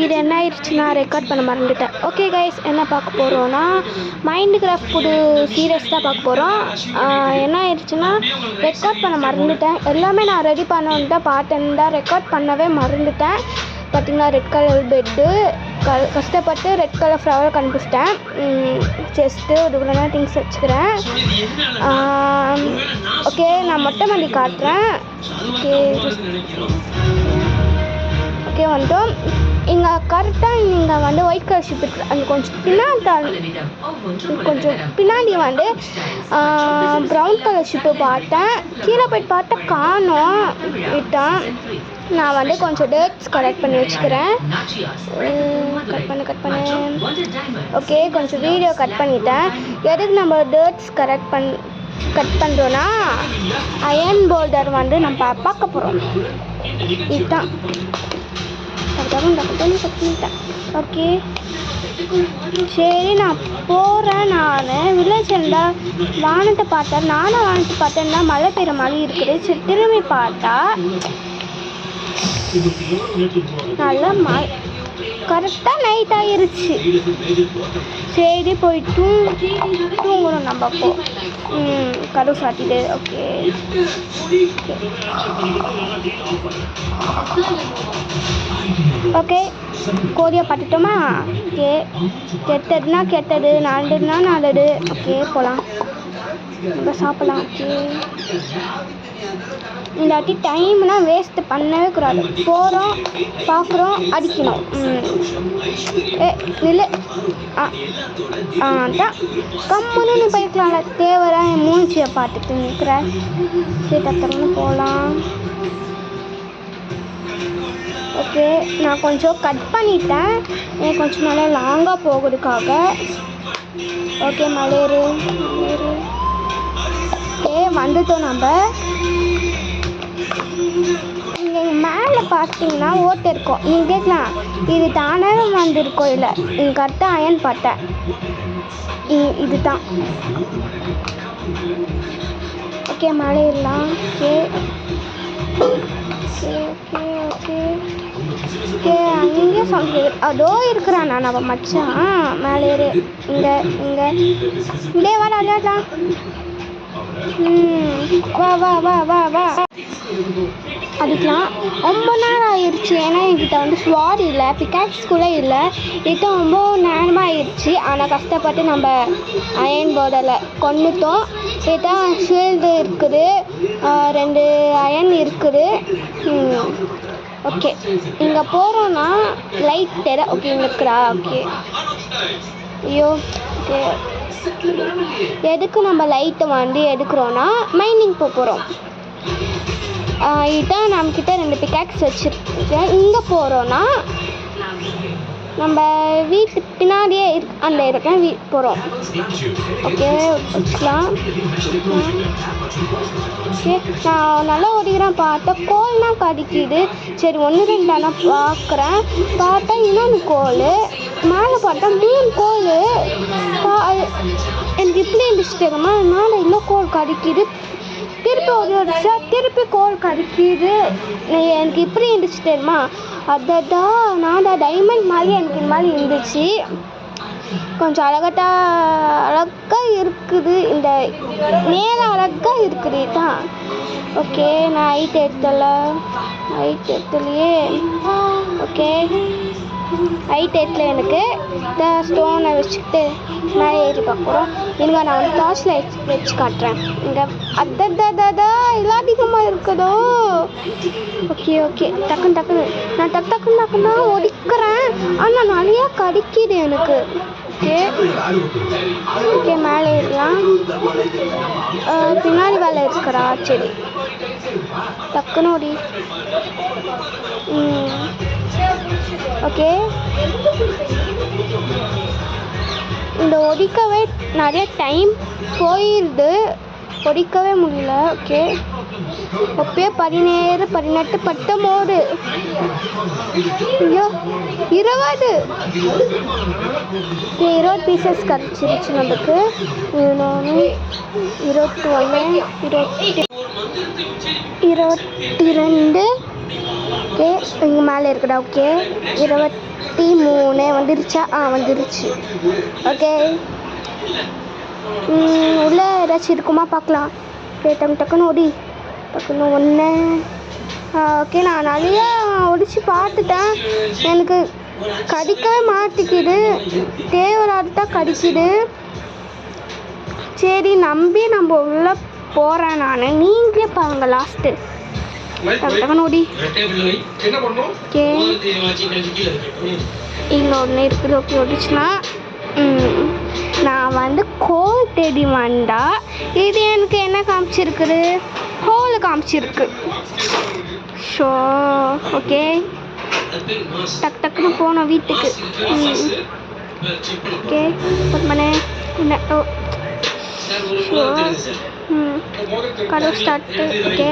இது என்ன ஆயிடுச்சுன்னா ரெக்கார்ட் பண்ண மறந்துட்டேன். ஓகே கைஸ், என்ன பார்க்க போகிறோன்னா மைண்ட் கிராஃப்ட் புது சீரியஸ் தான் பார்க்க போகிறோம். என்ன ஆயிடுச்சுன்னா ரெக்கார்ட் பண்ண மறந்துட்டேன். எல்லாமே நான் ரெடி பண்ணணுன்னு தான் பார்த்தேன், தான் ரெக்கார்ட் பண்ணவே மறந்துட்டேன். பார்த்திங்கன்னா ரெட் கலர் பெட்டு கஷ்டப்பட்டு ரெட் கலர் ஃப்ளவர் கண்டுபிடிச்சிட்டேன். செஸ்ட்டு ஒரு இவ்வளோ திங்ஸ் வச்சுக்கிறேன். ஓகே, நான் மொட்டை மாடி காட்டுறேன். ஓகே வந்துட்டோம். இங்கே கரெக்டாக இங்கே வந்து ஒயிட் கலர் ஷிப் இருக்குது. அங்கே கொஞ்சம் பின்னாடி வந்து ப்ரௌன் கலர் ஷிப்பு பார்த்தேன். கீழே போய்ட்டு பார்த்தா காணோம், விட்டேன். நான் வந்து கொஞ்சம் டேட்ஸ் கலெக்ட் பண்ணி வச்சுக்கிறேன். கட் பண்ண ஓகே, கொஞ்சம் வீடியோ கட் பண்ணிட்டேன். எதுக்கு நம்ம டேட்ஸ் கட் பண்ணுறோன்னா அயன் போல்டர் வந்து நம்ம பார்க்க போகிறோம். இதுதான் கட் பண்ணிட்டேன். ஓகே சரி, நான் போகிறேன். நான் வில்லேஜ் இருந்தால் வானத்தை பார்த்தேன். நானும் வானத்தை பார்த்தேன்னா மழை பெய்கிற மாதிரி இருக்குது. சரி, திரும்பி பார்த்தா நல்லா கரெக்டாக நைட் ஆகிருச்சு. சரி, போய் தூங்குறோம் நம்ம. அப்போ கதவு சாத்திட்டு. ஓகே கோழியை பார்த்துட்டோமா? ஓகே, கெட்டதுன்னா கெட்டது, நல்லதுன்னா நல்லது. ஓகே, போகலாம், நம்ம சாப்பிட்லாம். ஓகே, இந்த வாட்டி டைம்னா வேஸ்ட்டு பண்ணவே கூடாது. போகிறோம், பார்க்குறோம், அடிக்கணும். நில்லு. தான் கம்முன்னு போய்க்கலாம்ல, தேவையா என் மூஞ்சியை பார்த்துட்டு நிற்கிறேன். சரி, தத்துறன்னு போகலாம். ஓகே, நான் கொஞ்சம் கட் பண்ணிட்டேன், எனக்கு கொஞ்சம் நல்லா லாங்காக போகிறதுக்காக. ஓகே, மலையேறு. ஓகே, வந்துட்டோம் நம்ம. இங்கே மேலே பார்த்தீங்கன்னா ஓட்டை இருக்கும். நீங்கள் கேட்கலாம், இது தானாக வந்துருக்கோம். இல்லை, இங்கே கரெக்டாக அயன் பார்த்தேன். இது தான். ஓகே, மேலே ஏறலாம். ஓகே அங்கேயே சொல்கிறேன். அதோ இருக்கிறான் நான் அவன் மச்சான். மேலே ஏறு. இங்கே இப்படியே வா விளையாடலாம். வா அதுக்கெலாம் ரொம்ப நேரம் ஆயிடுச்சு. ஏன்னா என்கிட்ட வந்து ஸ்வாட் இல்லை, பிகாக்ஸ் கூட இல்லை. இது ரொம்ப நேரமாக ஆயிடுச்சு. ஆனால் கஷ்டப்பட்டு நம்ம அயன் போர்டில் கொண்டுட்டோம். இதுதான் ஷீல்டு இருக்குது, 2 அயன் இருக்குது. ஓகே, இங்கே போகிறோன்னா லைட் தெர. ஓகே, இங்கே இருக்கிறா. ஓகே, ஐயோ. ஓகே, எதுக்கு நம்ம லைட்டை வந்து எடுக்கிறோன்னா மைனிங் போகிறோம். இதுதான் நம்மக்கிட்ட 2 பிகாக்ஸ் வச்சுருக்கேன். இங்கே போகிறோன்னா நம்ம வீட்டு பின்னாடியே அந்த இருக்கேன் போகிறோம். ஓகே, வச்சுக்கலாம். ஓகே, நான் நல்லா ஓடிக்கிறேன். பார்த்தா கோல்னால் கடிக்குது. சரி, 1-2 ஆனால் பார்க்குறேன். பார்த்தா இன்னொன்று கோல். மேலே பார்த்தா 3 கோல். எனக்கு இப்படி இருந்துச்சு தெரியுமா? மேலே இன்னும் கோல் கடிக்குது. திருப்பி ஓடிச்சா திருப்பி கோல் கடிக்குது. எனக்கு இப்படி இருந்துச்சு தெரியுமா? அதான் நான் டைமண்ட் மாதிரி எனக்கு இந்த மாதிரி இருந்துச்சு. கொஞ்சம் அழகாக இருக்குது. இந்த நேரம் அழகாக இருக்குது தான். ஓகே, நான் ஹைட் எடுத்தலையே. ஓகே, ஹைட் எட்டில் எனக்கு இந்த ஸ்டோனை வச்சுக்கிட்டு மேலே ஏறி பார்க்குறோம். இங்கே நான் வந்து டார்ச் லைட் வச்சு காட்டுறேன். இங்கே எல்லாம் அதிகமாக இருக்குதோ. ஓகே, டக்குன்னு நான் டக்குன்னு ஒடிக்கிறேன். ஆனால் நிறையா கடிக்குது எனக்கு. ஓகே, மேலே ஏறலாம். பின்னாடி வேலை இருக்கிறா. சரி, டக்குன்னு ஓடி. ஓகே, இந்த ஒடிக்கவே நிறைய டைம் போயிடுது, ஒடிக்கவே முடியல. ஓகே, அப்பயே 17, 18, 19, ஐயோ 20 பீசஸ் கிடச்சிருச்சு நமக்கு. 21, 22. ஓகே, இங்கே மேலே இருக்குடா. ஓகே, 23, 33 வந்துருச்சா? வந்துருச்சு. ஓகே, உள்ளே ஏதாச்சும் இருக்குமா பார்க்கலாம். ஓகே, டக்குன்னு ஓடி, டக்குன்னு ஒன்று. ஓகே, நான் நிறையா ஒடிச்சு பார்த்துட்டேன், எனக்கு கடிக்கவே மாட்டிக்குது, தேவையில்லாத தான் கடிக்குது. சரி, நம்பி நம்ம உள்ளே போகிறேன் நான். நீங்களே பாருங்க லாஸ்ட்டு. டக்குன்னு ஓடி. ஓகே, இங்கே ஒன்று இருக்குது. ஓகே, ஓடிச்சுன்னா நான் வந்து கோல் தேடி வந்தா இது எனக்கு என்ன காமிச்சிருக்குது? ஹோல் காமிச்சிருக்கு. ஷோ, ஓகே, டக்குன்னு போனோம் வீட்டுக்கு. ஓகே, ஒரு மணி கடவுள் ஸ்டார்ட்டு. ஓகே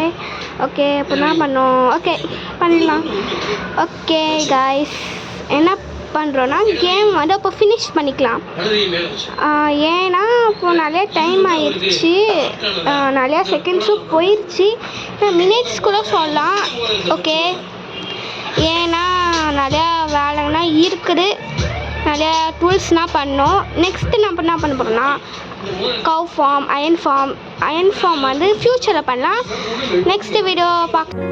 ஓகே, இப்போ என்ன பண்ணோம்? ஓகே, பண்ணிடலாம். ஓகே காய்ஸ், என்ன பண்ணுறோன்னா கேம் வந்து அப்போ ஃபினிஷ் பண்ணிக்கலாம். ஏன்னா இப்போது நிறைய டைம் ஆயிடுச்சு, நிறையா செகண்ட்ஸும் போயிடுச்சு, மினிட்ஸ் கூட சொல்லலாம். ஓகே, ஏன்னா நிறையா வேலைன்னா இருக்குது, நிறையா டூல்ஸ்னால் பண்ணோம். நெக்ஸ்ட்டு நம்ம என்ன பண்ண போகிறோன்னா கவ் ஃபார்ம், அயன் ஃபார்ம் வந்து ஃப்யூச்சரில் பண்ணலாம். நெக்ஸ்ட் வீடியோ பார்க்க